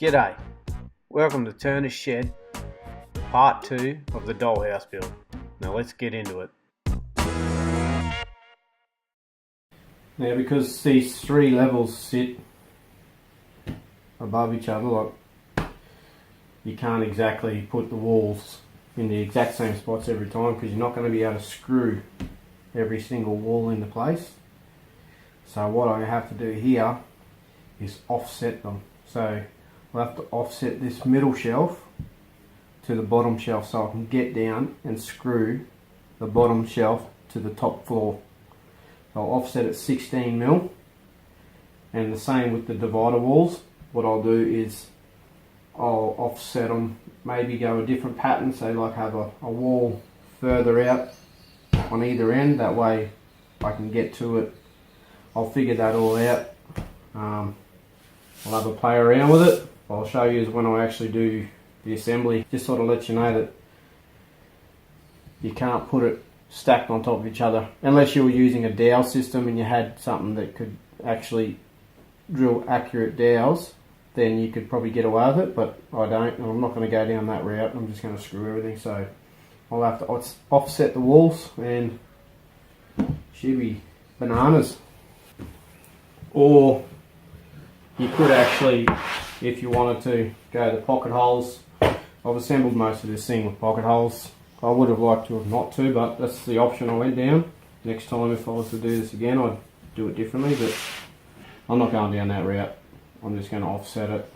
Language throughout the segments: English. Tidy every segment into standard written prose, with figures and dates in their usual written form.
G'day, welcome to Turner's Shed, part 2 of the dollhouse build. Now let's get into it. Now because these three levels sit above each other, like, you can't exactly put the walls in the exact same spots every time because you're not going to be able to screw every single wall into place. So what I have to do here is offset them. So I'll have to offset this middle shelf to the bottom shelf so I can get down and screw the bottom shelf to the top floor. So I'll offset it 16mm, and the same with the divider walls. What I'll do is I'll offset them, maybe go a different pattern, so like have a wall further out on either end, that way I can get to it. I'll figure that all out. I'll have a play around with it. I'll show you when I actually do the assembly. Just sort of let you know that you can't put it stacked on top of each other unless you were using a dowel system and you had something that could actually drill accurate dowels. Then you could probably get away with it, but I don't, and I'm not going to go down that route. I'm just going to screw everything, so I'll have to offset the walls and should be bananas. Or you could actually, if you wanted to, go the pocket holes. I've assembled most of this thing with pocket holes. I would have liked to have not to, but that's the option I went down. Next time if I was to do this again, I'd do it differently, but I'm not going down that route. I'm just going to offset it.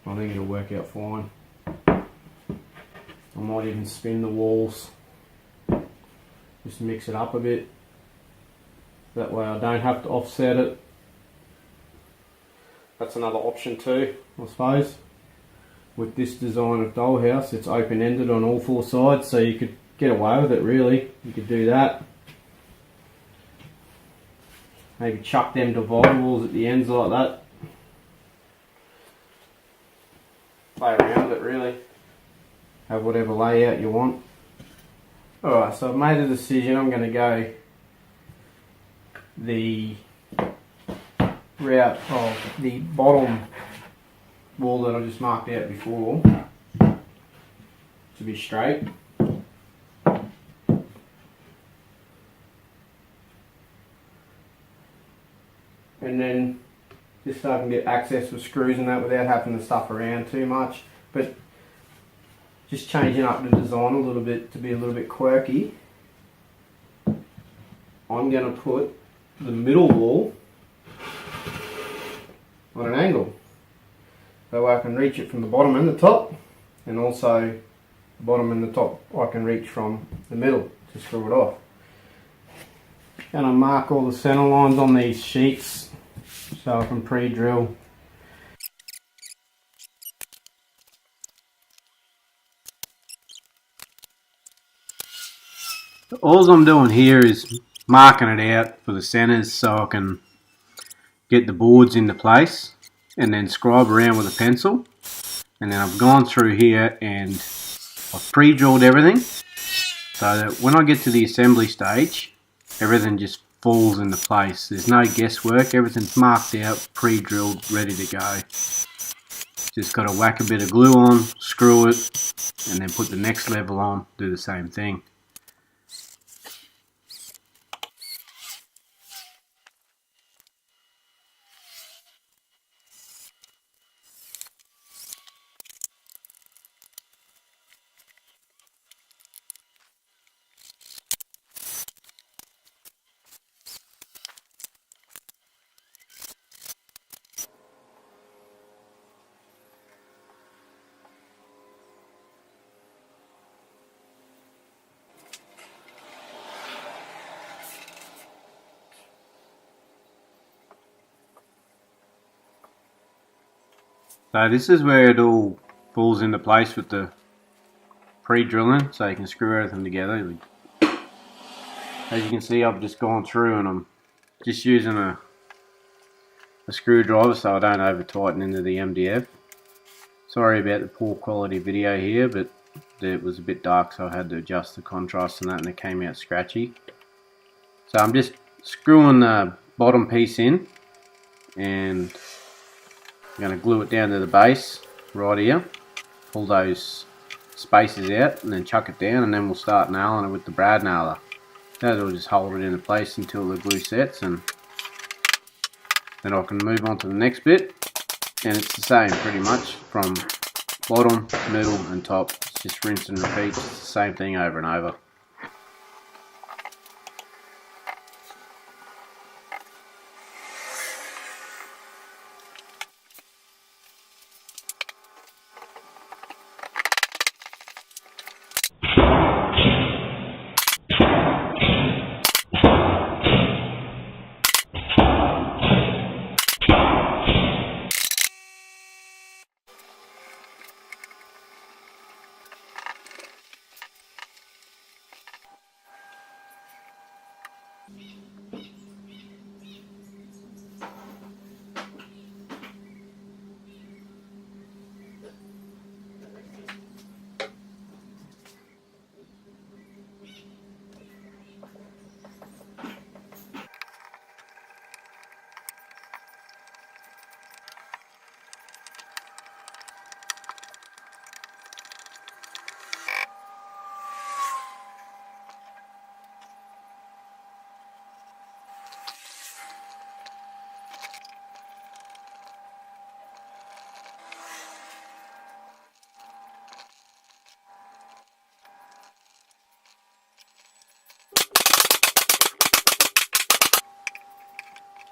I think it'll work out fine. I might even spin the walls. Just mix it up a bit. That way I don't have to offset it. That's another option too, I suppose. With this design of dollhouse, it's open-ended on all four sides, so you could get away with it really. You could do that. Maybe chuck them divider walls at the ends like that. Play around with it really. Have whatever layout you want. Alright, so I've made a decision. I'm going to go the route of the bottom wall that I just marked out before to be straight. And then just so I can get access with screws and that without having to stuff around too much, but just changing up the design a little bit to be a little bit quirky. I'm going to put the middle wall on an angle. That way I can reach it from the bottom and the top, and also the bottom and the top I can reach from the middle to screw it off. And I mark all the center lines on these sheets so I can pre-drill. All I'm doing here is marking it out for the centers so I can get the boards into place and then scribe around with a pencil. And then I've gone through here and I've pre-drilled everything so that when I get to the assembly stage, everything just falls into place. There's no guesswork, everything's marked out, pre-drilled, ready to go. Just got to whack a bit of glue on, screw it, and then put the next level on, do the same thing. So this is where it all falls into place with the pre-drilling, so you can screw everything together. As you can see, I've just gone through and I'm just using a screwdriver so I don't over tighten into the MDF. Sorry about the poor quality video here, but it was a bit dark so I had to adjust the contrast and that, and it came out scratchy. So I'm just screwing the bottom piece in and I'm going to glue it down to the base right here, pull those spaces out and then chuck it down, and then we'll start nailing it with the brad nailer. That'll just hold it into place until the glue sets, and then I can move on to the next bit, and it's the same pretty much from bottom, middle and top. It's just rinse and repeat, it's the same thing over and over.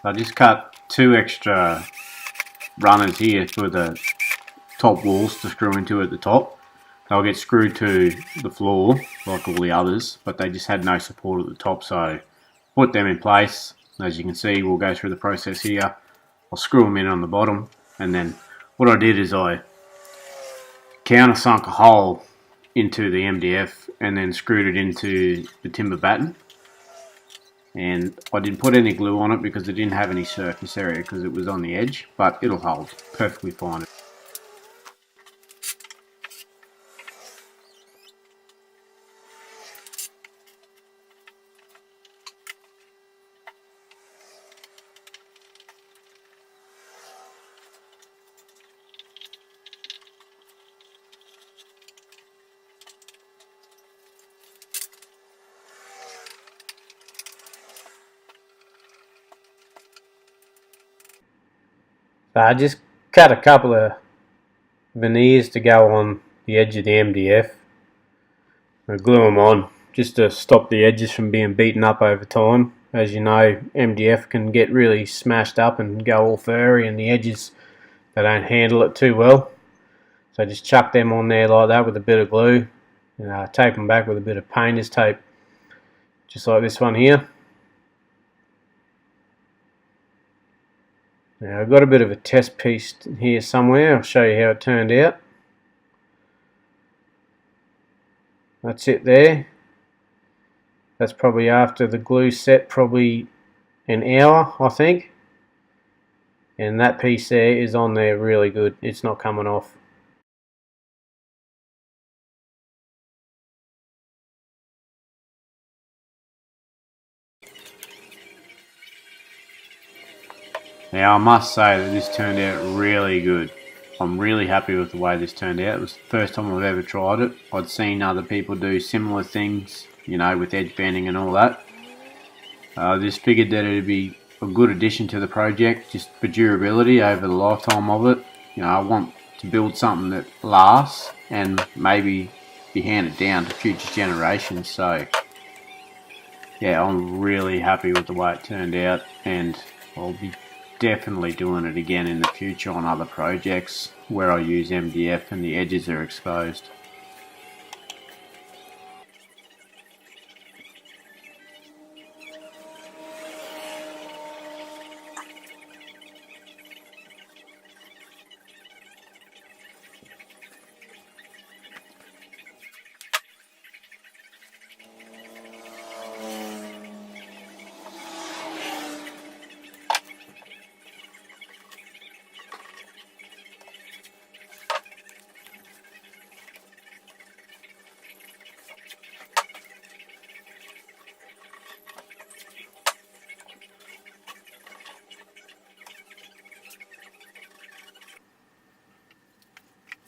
I just cut 2 extra runners here for the top walls to screw into at the top. They'll get screwed to the floor like all the others, but they just had no support at the top, so put them in place. As you can see, we'll go through the process here. I'll screw them in on the bottom, and then what I did is I countersunk a hole into the MDF and then screwed it into the timber batten. And I didn't put any glue on it because it didn't have any surface area because it was on the edge, but it'll hold perfectly fine. So I just cut a couple of veneers to go on the edge of the MDF. I glue them on just to stop the edges from being beaten up over time. As you know, MDF can get really smashed up and go all furry, and the edges, they don't handle it too well. So just chuck them on there like that with a bit of glue, and tape them back with a bit of painter's tape, just like this one here. Now I've got a bit of a test piece here somewhere. I'll show you how it turned out. That's it there. That's probably after the glue set, probably an hour, I think. And that piece there is on there really good. It's not coming off. Now I must say that this turned out really good. I'm really happy with the way this turned out. It was the first time I've ever tried it. I'd seen other people do similar things, you know, with edge banding and all that. I just figured that it'd be a good addition to the project, just for durability over the lifetime of it. You know, I want to build something that lasts and maybe be handed down to future generations. So yeah, I'm really happy with the way it turned out, and I'll be definitely doing it again in the future on other projects where I use MDF and the edges are exposed.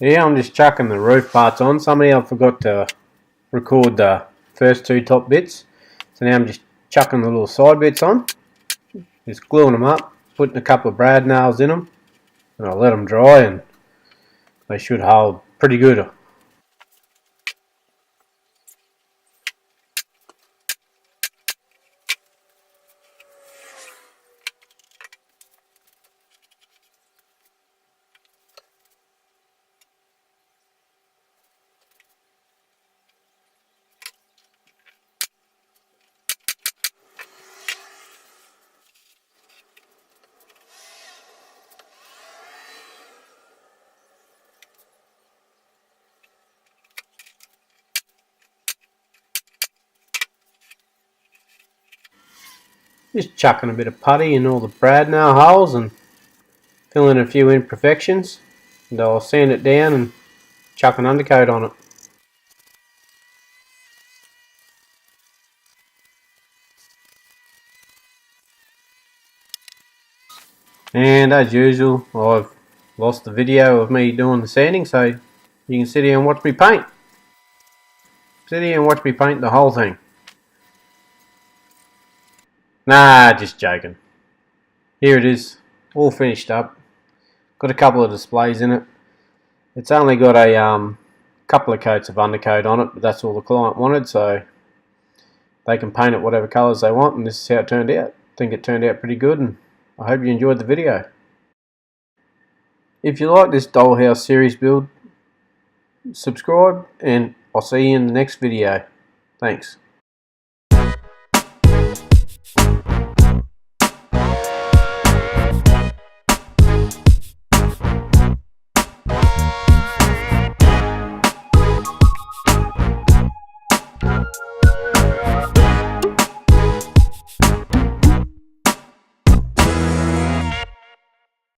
Yeah, I'm just chucking the roof parts on. Somebody else forgot to record the first two top bits. So now I'm just chucking the little side bits on. Just gluing them up, putting a couple of brad nails in them, and I'll let them dry and they should hold pretty good. Just chucking a bit of putty in all the brad nail holes and filling a few imperfections, and I'll sand it down and chuck an undercoat on it. And as usual, I've lost the video of me doing the sanding, so you can sit here and watch me paint. Sit here and watch me paint the whole thing. Nah, just joking. Here it is, all finished up. Got a couple of displays in it. It's only got a couple of coats of undercoat on it, but that's all the client wanted, so they can paint it whatever colours they want, and this is how it turned out. I think it turned out pretty good, and I hope you enjoyed the video. If you like this dollhouse series build, subscribe, and I'll see you in the next video. Thanks.